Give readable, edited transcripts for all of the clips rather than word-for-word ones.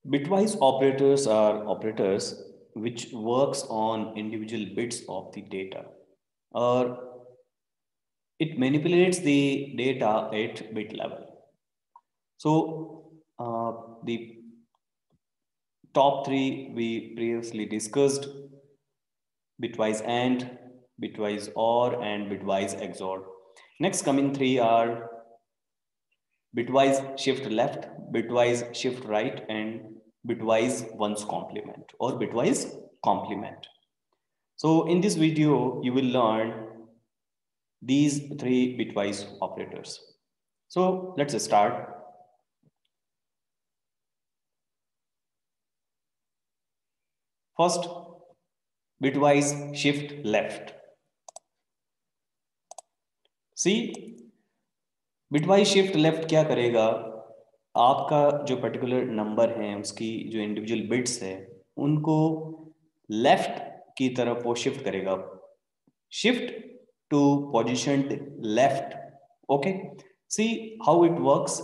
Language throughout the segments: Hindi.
Bitwise operators are operators which works on individual bits of the data, or it manipulates the data at bit level. So the top three we previously discussed: bitwise AND, bitwise OR, and bitwise XOR. Next coming three are bitwise shift left, bitwise shift right, and bitwise ones complement or bitwise complement. So in this video, you will learn these three bitwise operators. So let's start. First, bitwise shift left. See, bitwise shift left क्या करेगा, आपका जो पर्टिकुलर नंबर है उसकी जो इंडिविजुअल बिट्स है उनको लेफ्ट की तरफ वो शिफ्ट करेगा, shift to position left. Okay, see how it works.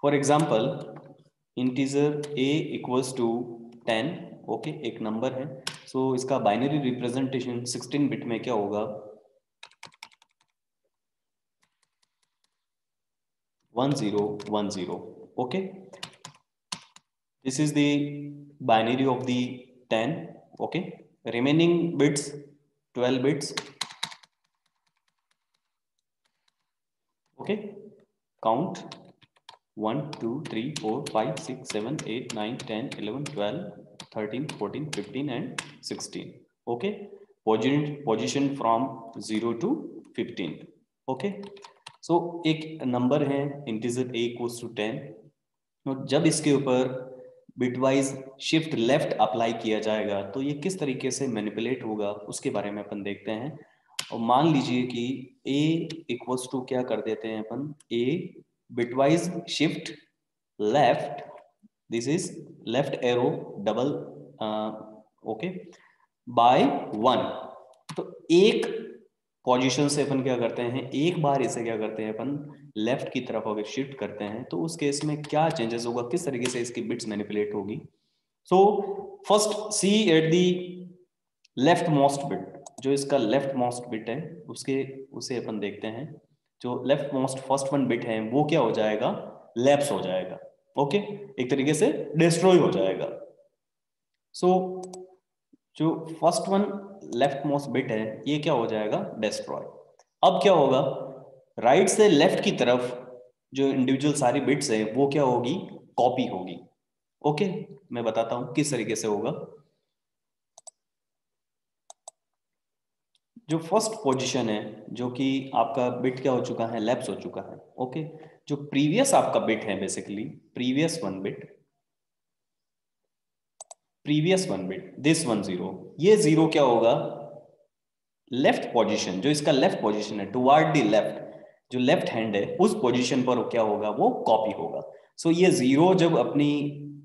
For example, integer a equals to 10. Okay, एक नंबर है, सो इसका बाइनरी रिप्रेजेंटेशन 16 बिट में क्या होगा, 1010. Okay, this is the binary of the 10. Okay, remaining bits 12 bits. Okay, count 1 2 3 4 5 6 7 8 9 10 11 12 13 14 15 and 16. Okay, position from 0 to 15. Okay, so एक नंबर है इंटीजर a equals to 10, और जब इसके ऊपर बिटवाइज शिफ्ट लेफ्ट अप्लाई किया जाएगा तो ये किस तरीके से मैनिपुलेट होगा उसके बारे में अपन देखते हैं. और मान लीजिए कि a इक्वल्स टू क्या कर देते हैं अपन, a bitwise shift left, this is left arrow double, okay, by 1. तो एक पोजीशन से अपन क्या करते हैं, एक बार इसे क्या करते हैं अपन लेफ्ट की तरफ अगर शिफ्ट करते हैं तो उस केस में क्या चेंजेस होगा, किस तरीके से इसकी बिट्स मैनिपुलेट होगी. So first see at the left most bit, जो इसका लेफ्ट मोस्ट बिट है उसके उसे अपन देखते हैं. जो left most first one bit है वो क्या हो जाएगा, लैप्स हो जाएगा. ओके, एक तरीके से डिस्ट्रॉय हो जाएगा. सो जो first one left most bit है ये क्या हो जाएगा, डिस्ट्रॉय. अब क्या होगा, राइट से लेफ्ट की तरफ जो इंडिविजुअल सारी बिट्स है वो क्या होगी, कॉपी होगी. ओके, मैं बताता हूं किस तरीके से होगा. जो फर्स्ट पोजीशन है जो कि आपका बिट क्या हो चुका है, लैप्स हो चुका है. ओके, जो प्रीवियस आपका बिट है basically previous one bit, previous one bit this 10, ये 0 क्या होगा, लेफ्ट पोजीशन, जो इसका लेफ्ट पोजीशन है टुवर्ड द लेफ्ट, जो लेफ्ट हैंड है उस पोजीशन पर क्या होगा, वो कॉपी होगा. सो ये 0 जब अपनी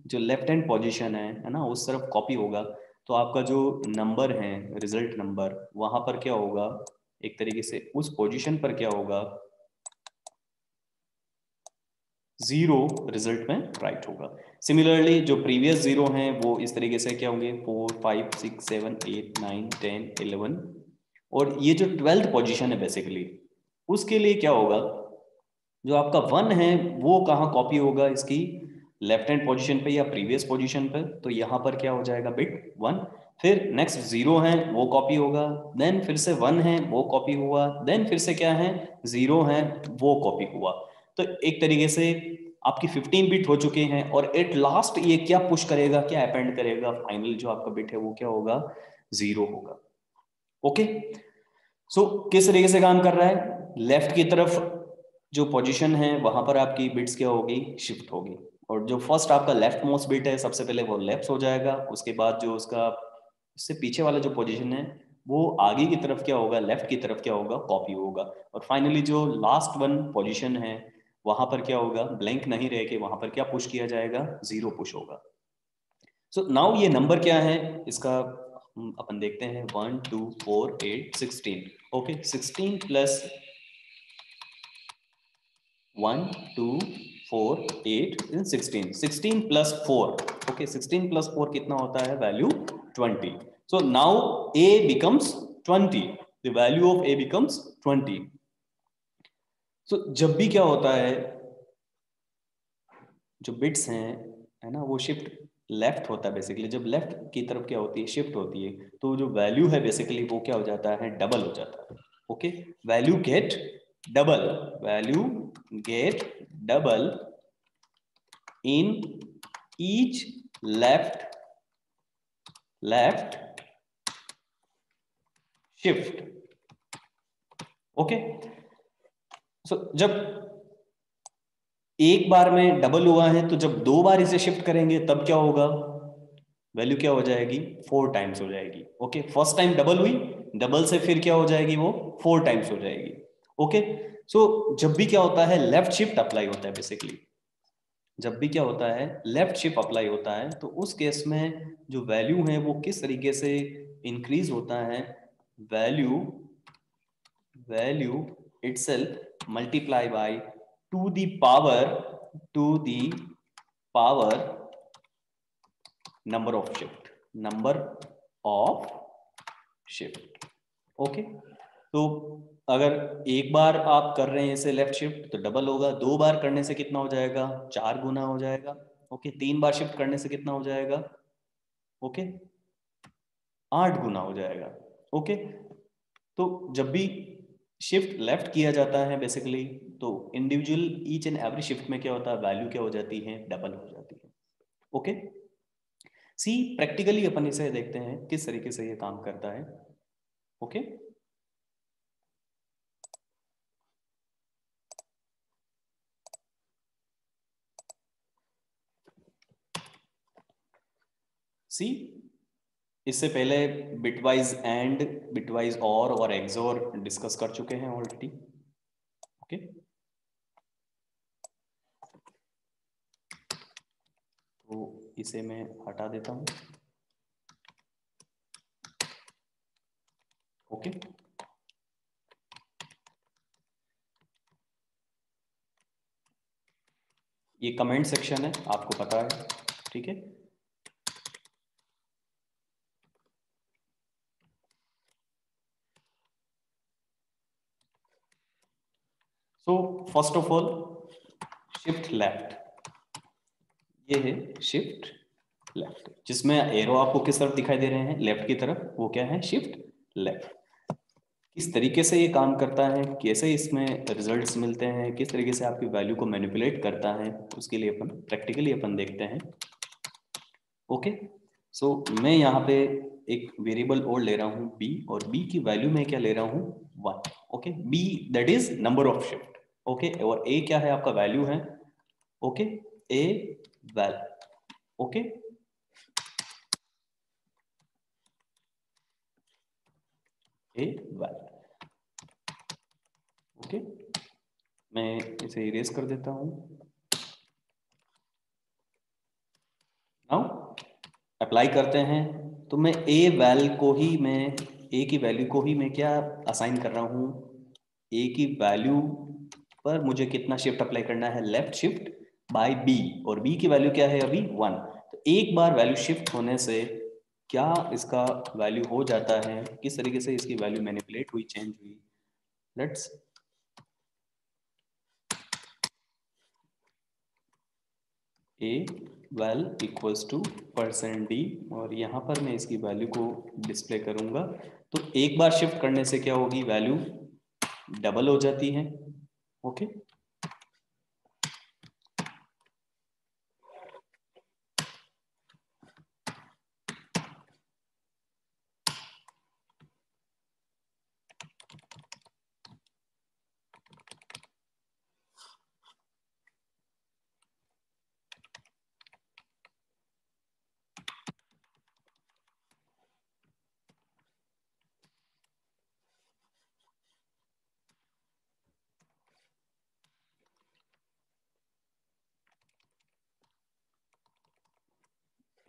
जो लेफ्ट हैंड पोजीशन है ना उस तरफ कॉपी होगा तो आपका जो नंबर है रिजल्ट नंबर वहां पर क्या होगा, एक तरीके से उस पोजीशन पर क्या होगा, 0 रिजल्ट में राइट होगा. सिमिलरली जो प्रीवियस 0 हैं वो इस तरीके से क्या होंगे, 4 5 6 7 8 9 10 11, और ये जो 12th पोजीशन है बेसिकली उसके लिए क्या होगा, जो आपका 1 है वो कहाँ कॉपी होगा, इसकी लेफ्ट हैंड पोजीशन पे या प्रीवियस पोजीशन पे, तो यहाँ पर क्या हो जाएगा बिट 1. फिर नेक्स्ट 0 है वो कॉपी होगा, देन फिर से 1 है वो कॉपी हुआ, देन फिर से क्या है 0 है वो कॉपी हुआ. तो एक तरीके से आपकी 15 बिट हो चुके हैं, और एट लास्ट ये क्या पुश करेगा, क्या अपेंड करेगा, फाइनल जो आपका बिट है वो क्या होगा, 0 होगा. ओके, सो किस तरीके से काम कर रहा है, लेफ्ट की तरफ जो पोजीशन है वहां पर आपकी बिट्स क्या होगी, शिफ्ट होगी, और जो फर्स्ट आपका लेफ्ट मोस्ट बिट है सबसे पहले वो लेफ्ट हो जाएगा, उसके बाद जो उसका उससे पीछे वाला जो पोजीशन है वो आगे की तरफ क्या होगा, लेफ्ट की तरफ क्या होगा, कॉपी होगा, और फाइनली जो लास्ट वन पोजीशन है वहां पर क्या होगा, ब्लैंक नहीं रह के वहां पर क्या पुश किया जाएगा, 0 पुश होगा. सो नाउ ये नंबर क्या है इसका, अपन देखते हैं 1 2 4 8 16. Okay, 16 plus 1 2 4 8 16 16 plus 4 okay 16 plus 4 कितना होता है value 20 so now a becomes 20 the value of a becomes 20 so जब भी क्या होता है जो बिट्स हैं है ना वो शिफ्ट लेफ्ट होता है बेसिकली जब लेफ्ट की तरफ क्या होती है शिफ्ट होती है तो जो वैल्यू है बेसिकली वो क्या हो जाता है डबल हो जाता है okay value gate double in each left shift okay so जब एक बार में डबल हुआ है तो जब दो बार इसे शिफ्ट करेंगे तब क्या होगा वैल्यू क्या हो जाएगी 4 टाइम्स हो जाएगी ओके फर्स्ट टाइम डबल हुई डबल से फिर क्या हो जाएगी वो 4 टाइम्स हो जाएगी ओके सो जब भी क्या होता है लेफ्ट शिफ्ट अप्लाई होता है बेसिकली जब भी क्या होता है लेफ्ट शिफ्ट अप्लाई होता है तो उस केस में जो वैल्यू है वो किस तरीके से इंक्रीज होता है value itself multiply by two the power number of shift okay तो अगर एक बार आप कर रहे हैं इसे लेफ्ट शिफ्ट तो डबल होगा दो बार करने से कितना हो जाएगा 4 गुना हो जाएगा ओके 3 बार शिफ्ट करने से कितना हो जाएगा ओके 8 गुना हो जाएगा ओके तो जब भी शिफ्ट लेफ्ट किया जाता है बेसिकली तो individual each and every shift में क्या होता है वैल्यू क्या हो जाती है डबल हो जाती है ओके सी प्रैक्टिकली अपन इसे देखते हैं किस तरीके से ये काम करता है ओके सी इससे पहले बिटवाइज एंड बिटवाइज और एक्सोर डिस्कस कर चुके हैं ऑलरेडी ओके तो इसे मैं हटा देता हूं ओके ये कमेंट सेक्शन है आपको पता है ठीक है so first of all shift left ये है शिफ्ट लेफ्ट जिसमें एरो आपको किस तरफ दिखाई दे रहे हैं लेफ्ट की तरफ वो क्या है शिफ्ट लेफ्ट किस तरीके से ये काम करता है कैसे इसमें रिजल्ट्स मिलते हैं किस तरीके से आपकी वैल्यू को मैनिपुलेट करता है उसके लिए अपन प्रैक्टिकली अपन देखते हैं ओके सो मैं यहाँ पे एक वेरिएबल और ले रहा हूँ बी और बी की वैल्यू में क्या ले रहा हूँ 1 okay b that is number of shift okay और ए क्या है आपका वैल्यू है okay a val okay a val okay मैं इसे इरेज कर देता हूँ नाउ अप्लाई करते हैं तो मैं ए वैल को ही मैं ए की वैल्यू को ही मैं क्या असाइन कर रहा हूँ ए की वैल्यू पर मुझे कितना शिफ्ट अप्लाई करना है लेफ्ट शिफ्ट बाय बी और बी की वैल्यू क्या है अभी 1 तो एक बार वैल्यू शिफ्ट होने से क्या इसका वैल्यू हो जाता है किस तरीके से इसकी वैल्यू मैनिपुलेट हुई चेंज हुई let's a val equals to %d और यहाँ पर मैं इसकी वैल्यू को डिस्प्ले करूँगा तो एक बार शिफ्ट करने से क्या होगी वैल्यू डबल हो जाती है ओके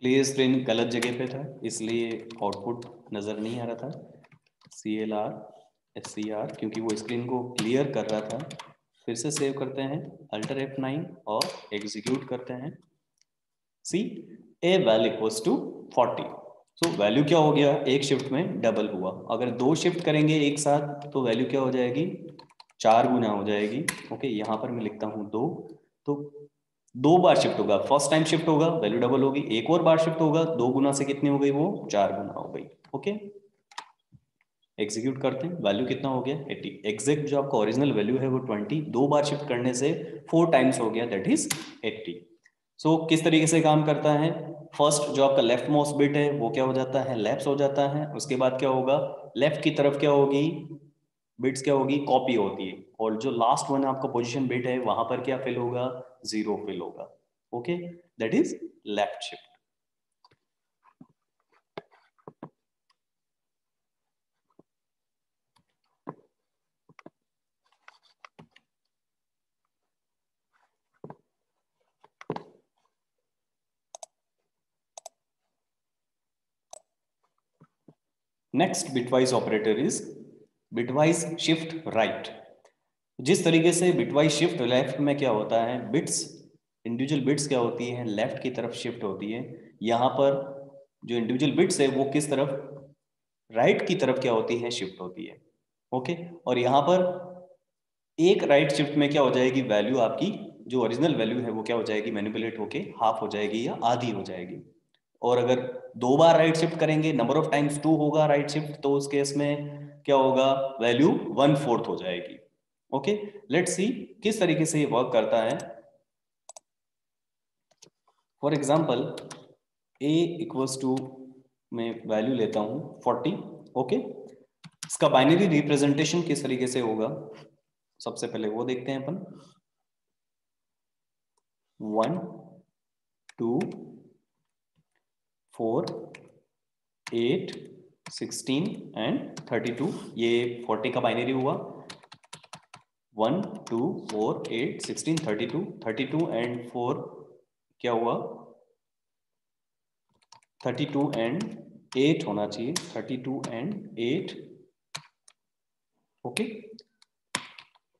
क्लियर स्क्रीन गलत जगह पे था इसलिए आउटपुट नज़र नहीं आ रहा था CLR SCR क्योंकि वो स्क्रीन को क्लियर कर रहा था फिर से सेव करते हैं, अल्टर F9 और एग्जीक्यूट करते हैं। C A value equals to 40। So value क्या हो गया, एक शिफ्ट में डबल हुआ। अगर 2 शिफ्ट करेंगे एक साथ तो वैल्यू क्या हो जाएगी, 4 गुना हो जाएगी। ओके, यहाँ पर मैं लिखता हूँ 2, तो 2 बार शिफ्ट होगा, फर्स्ट टाइम शिफ्ट होगा वैल्यू डबल होगी, एक और बार शिफ्ट होगा 2 गुना से कितनी हो गई, वो 4 गुना हो गई। ओके, एग्जीक्यूट करते हैं, वैल्यू कितना हो गया 80। एग्जैक्ट जो आपका ओरिजिनल वैल्यू है वो 20, 2 बार शिफ्ट करने से 4 टाइम्स हो गया, दैट इज 80। सो किस तरीके से काम करता है, फर्स्ट जो आपका लेफ्ट मोस्ट बिट है वो क्या हो जाता है, लैप्स हो जाता है। उसके बाद क्या होगा, लेफ्ट की तरफ क्या होगी, बिट्स क्या होगी, कॉपी होती है। और जो लास्ट वन आपका पोजीशन बिट है वहां पर क्या फिल होगा, 0 फिल होगा। Okay, that is left shift. Next bitwise operator is bitwise shift right. जिस तरीके से बिटवाइज शिफ्ट लेफ्ट में क्या होता है, बिट्स इंडिविजुअल बिट्स क्या होती है, लेफ्ट की तरफ शिफ्ट होती है। यहाँ पर जो इंडिविजुअल बिट्स है वो किस तरफ, राइट की तरफ क्या होती है, शिफ्ट होती है। ओके, और यहाँ पर एक राइट शिफ्ट में क्या हो जाएगी, वैल्यू आपकी जो ओरिजिनल वैल्यू है वो क्या हो जाएगी, मैनिपुलेट होके हाफ हो जाएगी या आधी हो जाएगी। और अगर 2 बार राइट शिफ्ट करेंगे, नंबर ऑफ टाइम्स 2 होगा राइट शिफ्ट, तो उस केस में क्या होगा, वैल्यू 1/4 हो जाएगी। ओके, लेट्स सी किस तरीके से ये वर्क करता है। For example a equals to, मैं वैल्यू लेता हूं 40। ओके, इसका बाइनरी रिप्रेजेंटेशन किस तरीके से होगा, सबसे पहले वो देखते हैं अपन। 1 2 4 8 16 एंड 32, ये 40 का बाइनरी हुआ। 1 2 4 8 16 32, 32 एंड 4 क्या हुआ, 32 एंड 8 होना चाहिए, 32 and 8। Okay,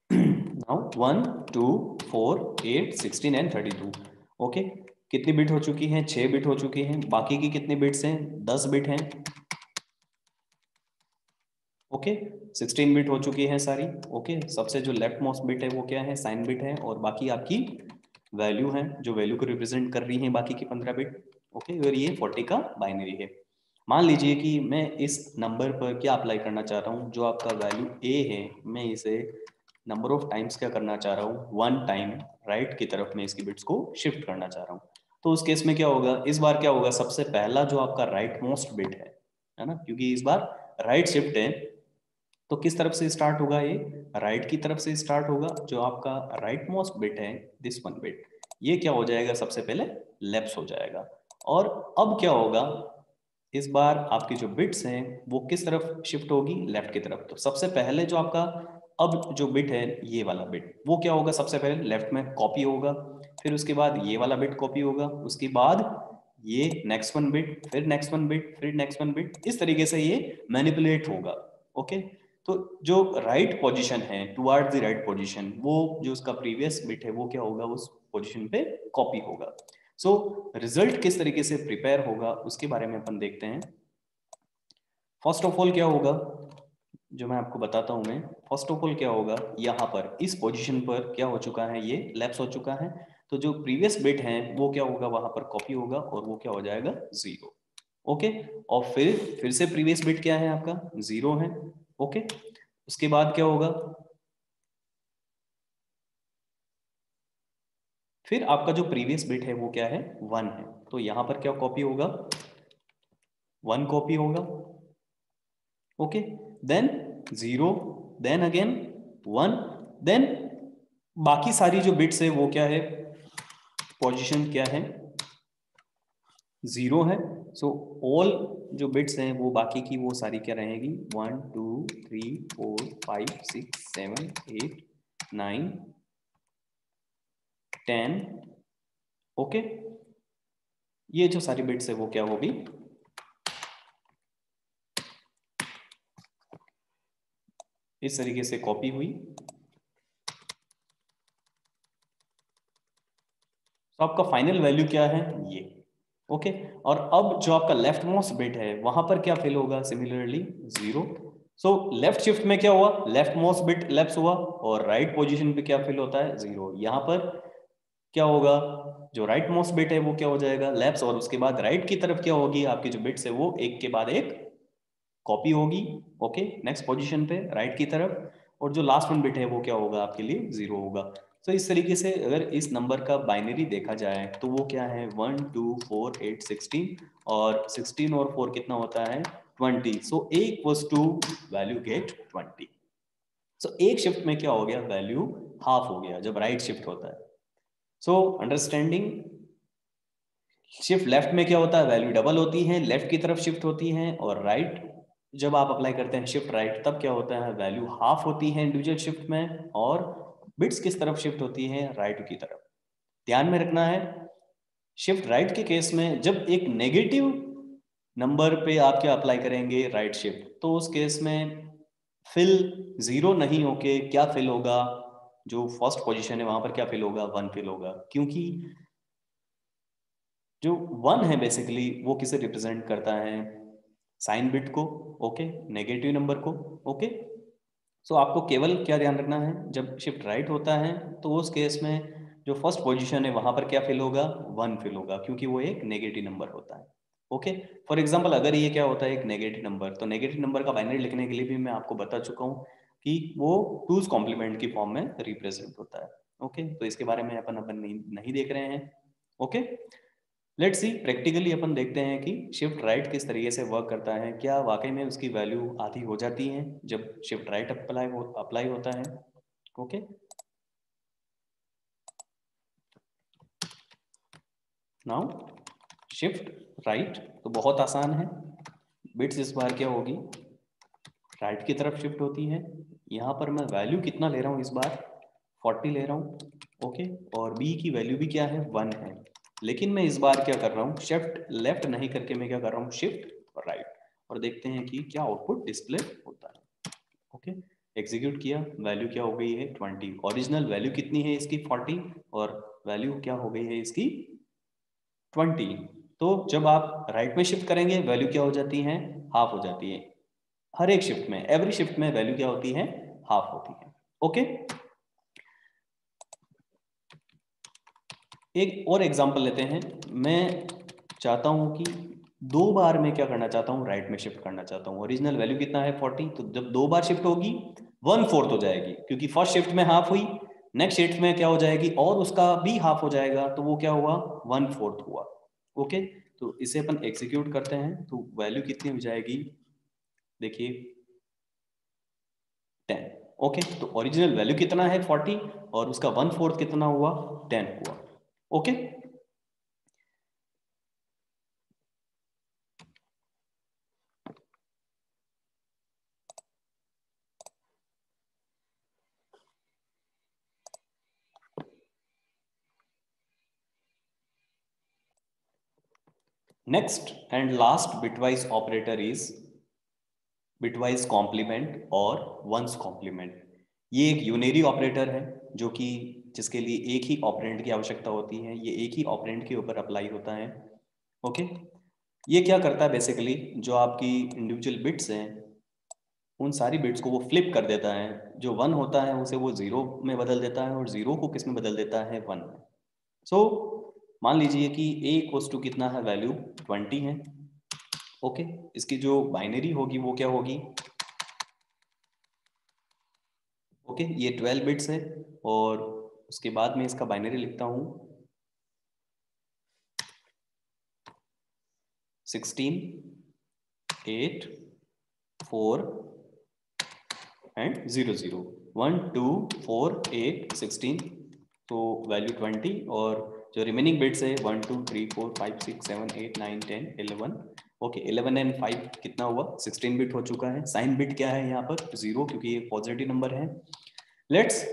now 1 2 4 8 16 and 32। Okay, कितनी बिट हो चुकी हैं, 6 बिट हो चुकी हैं। बाकी की कितने बिट्स हैं, 10 बिट हैं। ओके, 16 बिट हो चुकी है सारी। ओके, सबसे जो लेफ्ट मोस्ट बिट है वो क्या है, साइन बिट है, और बाकी आपकी वैल्यू है जो वैल्यू को रिप्रेजेंट कर रही है बाकी की 15 बिट। ओके, और ये 40 का बाइनरी है। मान लीजिए कि मैं इस नंबर पर क्या अप्लाई करना चाह रहा हूँ, जो आपका वैल्यू ए है, मैं इसे नंबर ऑफ टाइम्स क्या करना चाह रहा हूँ, 1 टाइम राइट की तरफ में इसकी बिट्स को शिफ्ट करना चाह रहा हूँ। तो उस केस में क्या होगा, इस बार क्या होगा, सबसे पहला जो आपका राइट मोस्ट बिट है ना, क्योंकि इस बार राइट शिफ्ट है, तो किस तरफ से स्टार्ट होगा, ये राइट की तरफ से स्टार्ट होगा। जो आपका राइट मोस्ट बिट है, दिस वन बिट, ये क्या हो जाएगा, सबसे पहले लेफ्ट हो जाएगा। और अब क्या होगा, इस बार आपकी जो बिट्स हैं वो किस तरफ शिफ्ट होगी, लेफ्ट की तरफ। तो सबसे पहले जो आपका अब जो बिट है, ये वाला बिट, वो क्या होगा, सबसे पहले लेफ्ट में कॉपी होगा, फिर उसके बाद ये वाला बिट कॉपी होगा, उसके बाद ये नेक्स्ट वन बिट, फिर नेक्स्ट वन बिट, फिर नेक्स्ट वन बिट, इस तरीके से ये मैनिपुलेट होगा। ओके, तो जो राइट पोजीशन है, टुवर्ड्स द राइट पोजीशन, वो जो उसका प्रीवियस बिट है वो क्या होगा, उस पोजीशन पे कॉपी होगा। सो रिजल्ट किस तरीके से प्रिपेयर होगा उसके बारे में अपन देखते हैं। फर्स्ट ऑफ ऑल क्या होगा, जो मैं आपको बताता हूं, मैं फर्स्ट ऑफ ऑल क्या होगा, यहाँ पर इस पोजीशन पर क्या हो चुका है, ये लैप्स हो चुका है। तो जो प्रीवियस बिट है वो क्या होगा, वहां पर कॉपी होगा और वो क्या हो जाएगा, 0। ओके, और फिर से प्रीवियस बिट क्या है आपका, 0 है। ओके, उसके बाद क्या होगा, फिर आपका जो प्रीवियस बिट है वो क्या है, 1 है। तो यहां पर क्या कॉपी होगा, 1 कॉपी होगा। Okay, then 0, then again 1, then बाकी सारी जो बिट्स है वो क्या है, पोजीशन क्या है, 0 है। सो ऑल जो बिट्स हैं वो बाकी की वो सारी क्या रहेगी, 1 2 3 4 5 6 7 8 9 10। ओके, ये जो सारी बिट्स है वो क्या होगी, इस तरीके से कॉपी हुई। तो आपका फाइनल वैल्यू क्या है ये, ओके। और अब जो आपका लेफ्ट मोस्ट बिट है वहां पर क्या फिल होगा, सिमिलरली 0। सो लेफ्ट शिफ्ट में क्या हुआ, लेफ्ट मोस्ट बिट लेफ्ट हुआ और राइट पोजीशन पे क्या फिल होता है, 0। यहाँ पर क्या होगा, जो राइट मोस्ट बिट है वो क्या हो जाएगा, लेफ्ट, और उसके बाद राइट की तरफ क्या होगी, आपकी जो बिट्स है वो एक के बाद एक कॉपी होगी, ओके, नेक्स्ट पोजीशन पे राइट की तरफ। और जो लास्ट वन बिट है वो क्या होगा आपके लिए, 0 होगा। तो इस तरीके से अगर इस नंबर का बाइनरी देखा जाए तो वो क्या है, 1 2 4 8 16, और 16 और 4 कितना होता है, 20। So a equals to value get 20। So एक शिफ्ट में क्या हो गया, वैल्यू हाफ हो गया जब राइट शिफ्ट होता है। सो अंडरस्टैंडिंग, शिफ्ट लेफ्ट में क्या होता है, वैल्यू डबल होती है, लेफ्ट की तरफ शिफ्ट होती है, और राइट जब आप अप्लाई करते हैं शिफ्ट राइट तब क्या होता है, वैल्यू हाफ होती है इंडिविजुअल शिफ्ट में, और बिट्स किस तरफ शिफ्ट होती है, राइट की तरफ। ध्यान में रखना है, शिफ्ट राइट के केस में जब एक नेगेटिव नंबर पे आप क्या अप्लाई करेंगे, राइट शिफ्ट, तो उस केस में फिल 0 नहीं होके क्या फिल होगा, जो फर्स्ट पोजीशन है वहां पर क्या फिल होगा, 1 फिल होगा, क्योंकि जो 1 है बेसिकली वो किसे रिप्रेजेंट करता है, साइन बिट को, ओके, नेगेटिव नंबर को, ओके। सो आपको केवल क्या ध्यान रखना है, जब शिफ्ट राइट होता है तो उस केस में जो फर्स्ट पोजीशन है वहां पर क्या फिल होगा, 1 फिल होगा, क्योंकि वो एक नेगेटिव नंबर होता है, ओके। फॉर एग्जाम्पल अगर ये क्या होता है, एक नेगेटिव नंबर, तो नेगेटिव नंबर का बाइनरी लिखने के लिए भी मैं आपको बता चुका हूँ कि वो टूज कॉम्प्लीमेंट की फॉर्म में रिप्रेजेंट होता है, ओके। तो इसके बारे में अपन अपन नहीं देख रहे हैं, ओके। लेट्स सी प्रैक्टिकली अपन देखते हैं कि शिफ्ट राइट किस तरीके से वर्क करता है, क्या वाकई में उसकी वैल्यू आधी हो जाती है जब शिफ्ट राइट अप्लाई होता है, ओके। नाउ शिफ्ट राइट तो बहुत आसान है, बिट्स इस बार क्या होगी, राइट की तरफ शिफ्ट होती है। यहाँ पर मैं वैल्यू कितना ले रहा हूँ इस बार, 40 ले रहा हूँ, ओके। और b की वैल्यू भी क्या है, 1 है। लेकिन मैं इस बार क्या कर रहा हूँ, शिफ्ट लेफ्ट नहीं करके मैं क्या कर रहा हूँ, शिफ्ट राइट, और देखते हैं कि क्या आउटपुट डिस्प्ले होता है, ओके। एग्जीक्यूट किया, वैल्यू क्या हो गई है, 20। ओरिजिनल वैल्यू कितनी है इसकी, 40, और वैल्यू क्या हो गई है इसकी, 20। तो जब आप राइट में शिफ्ट करेंगे वैल्यू क्या हो जाती है, हाफ हो जाती है। हर एक शिफ्ट में, एवरी शिफ्ट में वैल्यू क्या होती है, हाफ होती है, ओके। एक और एग्जांपल लेते हैं, मैं चाहता हूं कि 2 बार मैं क्या करना चाहता हूं, राइट में शिफ्ट करना चाहता हूं। ओरिजिनल वैल्यू कितना है, 40, तो जब 2 बार शिफ्ट होगी 1/4 हो जाएगी, क्योंकि फर्स्ट शिफ्ट में हाफ हुई, नेक्स्ट शिफ्ट में क्या हो जाएगी और उसका भी हाफ हो जाएगा, तो वो क्या हुआ, 1/4 हुआ, ओके। तो इसे अपन एग्जीक्यूट करते हैं तो वैल्यू कितनी हो जाएगी, देखिए 10, ओके। तो ओरिजिनल वैल्यू कितना है, 40, और उसका 1/4 कितना हुआ, 10 हुआ, okay. Next and last bitwise operator is bitwise complement और वंस कॉम्प्लीमेंट। ये एक यूनरी ऑपरेटर है जो कि जिसके लिए एक ही ऑपरेंड की आवश्यकता होती है, ये एक ही ऑपरेंड के ऊपर अप्लाई होता है, ओके। ये क्या करता है बेसिकली, जो आपकी इंडिविजुअल बिट्स हैं उन सारी बिट्स को वो फ्लिप कर देता है, जो 1 होता है उसे वो 0 में बदल देता है, और 0 को किस में बदल देता है, 1 में। सो मान लीजिए कि a इक्वल्स टू कितना है, वैल्यू 20 है, ओके। इसकी जो बाइनरी होगी वो क्या होगी, ओके, ये 12 बिट्स है, और उसके बाद में इसका बाइनरी लिखता हूं 16 8 4 एंड 0 0 1 2 4 8 16, तो वैल्यू 20, और जो रिमेनिंग बिट्स है 1 2 3 4 5 6 7 8 9 10 11, ओके। 11 एंड 5 कितना हुआ, 16 बिट हो चुका है। साइन बिट क्या है यहाँ पर, 0, क्योंकि ये पॉजिटिव नंबर है। लेट्स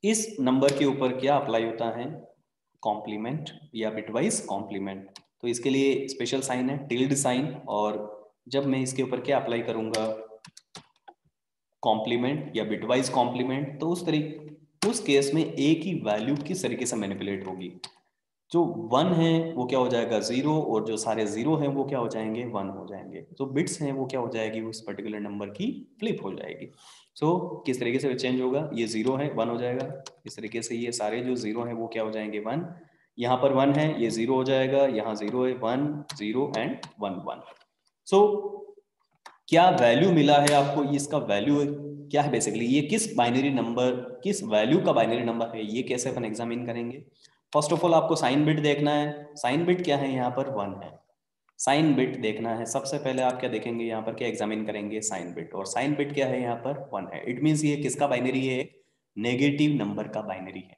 इस नंबर के ऊपर क्या अप्लाई होता है, कॉम्प्लीमेंट या बिटवाइज कॉम्प्लीमेंट। तो इसके लिए स्पेशल साइन है, टिल्ड साइन, और जब मैं इसके ऊपर क्या अप्लाई करूंगा, कॉम्प्लीमेंट या बिटवाइज कॉम्प्लीमेंट, तो उस केस में ए की वैल्यू किस तरीके से मैनिपुलेट होगी, जो 1 है वो क्या हो जाएगा 0, और जो सारे 0 हैं वो क्या हो जाएंगे 1 हो जाएंगे। जो बिट्स हैं वो क्या हो जाएगी उस पर्टिकुलर नंबर की फ्लिप हो जाएगी। सो किस तरीके से चेंज होगा, ये 0 है 1 हो जाएगा, इस तरीके से ये सारे जो 0 हैं वो क्या हो जाएंगे 1, यहाँ पर 1 है ये 0 हो जाएगा, यहाँ 0 है 1 0 एंड 1 1। सो क्या वैल्यू मिला है आपको, इसका वैल्यू क्या है बेसिकली, ये किस बाइनरी नंबर, किस वैल्यू का बाइनरी नंबर है, ये कैसे अपन एग्जामिन करेंगे। फर्स्ट ऑफ ऑल आपको साइन बिट देखना है, साइन बिट क्या है यहाँ पर 1 है, साइन बिट देखना है। सबसे पहले आप क्या देखेंगे यहाँ पर, क्या एग्जामिन करेंगे साइन बिट, और साइन बिट क्या है यहाँ पर 1 है। इट मीन्स ये किसका बाइनरी है, नेगेटिव नंबर का बाइनरी है।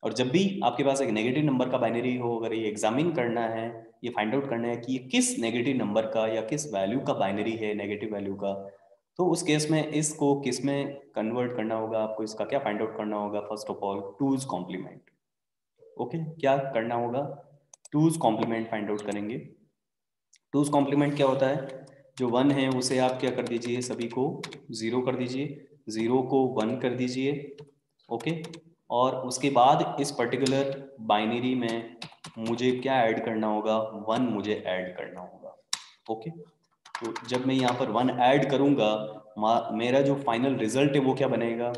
और जब भी आपके पास एक नेगेटिव नंबर का बाइनरी हो, अगर ये एग्जामिन करना है, ये फाइंड आउट करना है कि ये किस नेगेटिव नंबर का या किस वैल्यू का बाइनरी है, नेगेटिव वैल्यू का, तो उस केस में इसको किस में कन्वर्ट करना होगा, आपको इसका क्या फाइंड आउट करना होगा, first of all two's complement. Okay, क्या करना होगा, टूज कॉम्प्लीमेंट फाइंड आउट करेंगे। टूज कॉम्प्लीमेंट क्या होता है, जो 1 है उसे आप क्या कर दीजिए, सभी को 0 कर दीजिए, 0 को 1 कर दीजिए। ओके, और उसके बाद इस पर्टिकुलर बाइनरी में मुझे क्या ऐड करना होगा, 1 मुझे ऐड करना होगा। ओके, तो जब मैं यहाँ पर 1 ऐड करूँगा, मेरा जो फाइनल रिजल्ट है वो क्या बनेगा।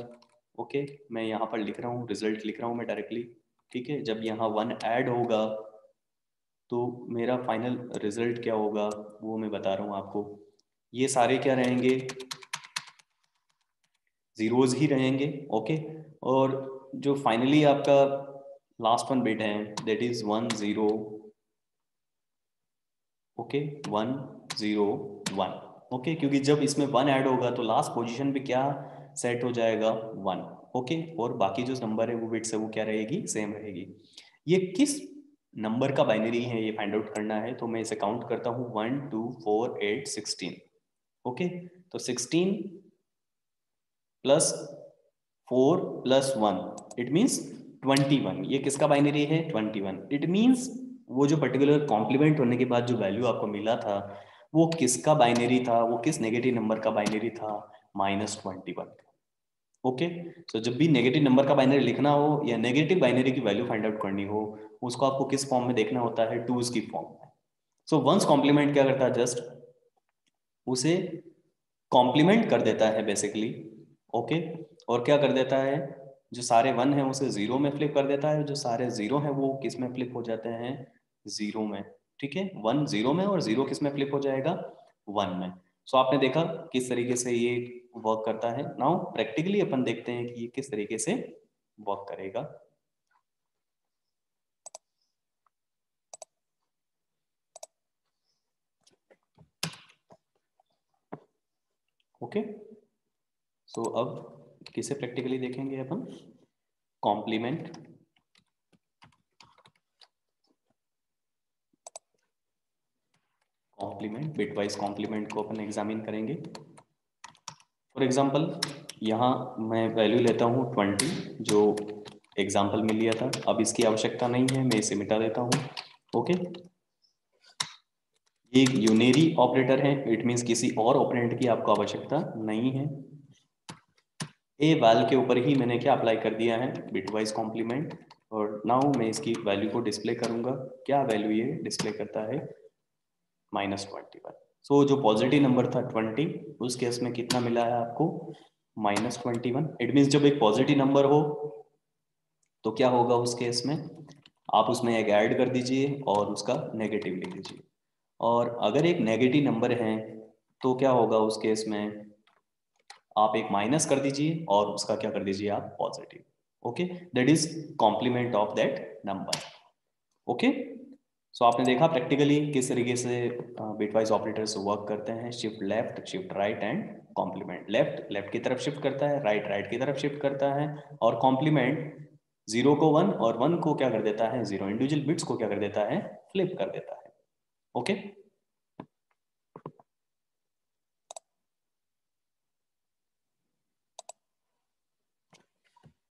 ओके, मैं यहाँ पर लिख रहा हूँ, रिजल्ट लिख रहा हूँ मैं डायरेक्टली। ठीक है, जब यहाँ 1 ऐड होगा तो मेरा फाइनल रिजल्ट क्या होगा वो मैं बता रहा हूँ आपको। ये सारे क्या रहेंगे, जीरोज ही रहेंगे। ओके, और जो फाइनली आपका लास्ट वन बिट है दैट इज 1 0। ओके, 1 0 1। ओके, क्योंकि जब इसमें 1 ऐड होगा तो लास्ट पोजीशन पे क्या सेट हो जाएगा 1। ओके, और बाकी जो नंबर है वो बिट्स है वो क्या रहेगी, सेम रहेगी। ये किस नंबर का बाइनरी है ये फाइंड आउट करना है, तो मैं इसे काउंट करता हूँ 1 2 4 8 16। ओके, तो 16 प्लस 4 प्लस 1 इट मीन्स 21। ये किसका बाइनरी है 21। इट मीन्स वो जो पर्टिकुलर कॉम्प्लीमेंट होने के बाद जो वैल्यू आपको मिला था वो किसका बाइनरी था, वो किस नेगेटिव नंबर का बाइनरी था, -21। ओके, सो जब भी नेगेटिव नंबर का बाइनरी लिखना हो या नेगेटिव बाइनरी की वैल्यू फाइंड आउट करनी हो, उसको आपको किस फॉर्म में देखना होता है, टूज की फॉर्म में। सो वंस कॉम्प्लीमेंट क्या करता है, जस्ट उसे कॉम्प्लीमेंट कर देता है बेसिकली। ओके, और क्या कर देता है, जो सारे 1 हैं उसे 0 में फ्लिप कर देता है, जो सारे 0 हैं वो किस में फ्लिप हो जाते हैं, 0 में। ठीक है, 1 0 में और 0 किस में फ्लिप हो जाएगा, 1 में। सो आपने देखा किस तरीके से ये वर्क करता है। नाउ प्रैक्टिकली अपन देखते हैं कि ये किस तरीके से वर्क करेगा। ओके, सो अब किसे प्रैक्टिकली देखेंगे अपन, कॉम्प्लीमेंट। कॉम्प्लीमेंट, बिटवाइज कॉम्प्लीमेंट को अपन एग्जामिन करेंगे। फॉर एग्जाम्पल यहाँ मैं वैल्यू लेता हूँ 20, जो एग्जाम्पल में लिया था। अब इसकी आवश्यकता नहीं है, मैं इसे मिटा देता हूँ। ओके, ये एक यूनेरी ऑपरेटर है, इट मीन्स किसी और ऑपरेंड की आपको आवश्यकता नहीं है। ए वैल के ऊपर ही मैंने क्या अप्लाई कर दिया है, बिटवाइज कॉम्प्लीमेंट। और नाउ मैं इसकी वैल्यू को डिस्प्ले करूंगा। क्या वैल्यू ये डिस्प्ले करता है, -21। सो जो पॉजिटिव नंबर था 20, उस केस में कितना मिला है आपको, -21। इट मीन्स जब एक पॉजिटिव नंबर हो तो क्या होगा उस केस में, आप उसमें एक ऐड कर दीजिए और उसका नेगेटिव लिख दीजिए। और अगर एक नेगेटिव नंबर है तो क्या होगा उस केस में, आप एक माइनस कर दीजिए और उसका क्या कर दीजिए आप positive. Okay, that is complement of that number. Okay, so आपने देखा प्रैक्टिकली किस तरीके से बिटवाइज ऑपरेटर्स वर्क करते हैं, shift left, shift right and complement. Left left की तरफ शिफ्ट करता है, राइट राइट की तरफ शिफ्ट करता है, और कॉम्प्लीमेंट 0 को 1 और 1 को क्या कर देता है 0, इंडिविजुअल बिट्स को क्या कर देता है फ्लिप कर देता है। ओके।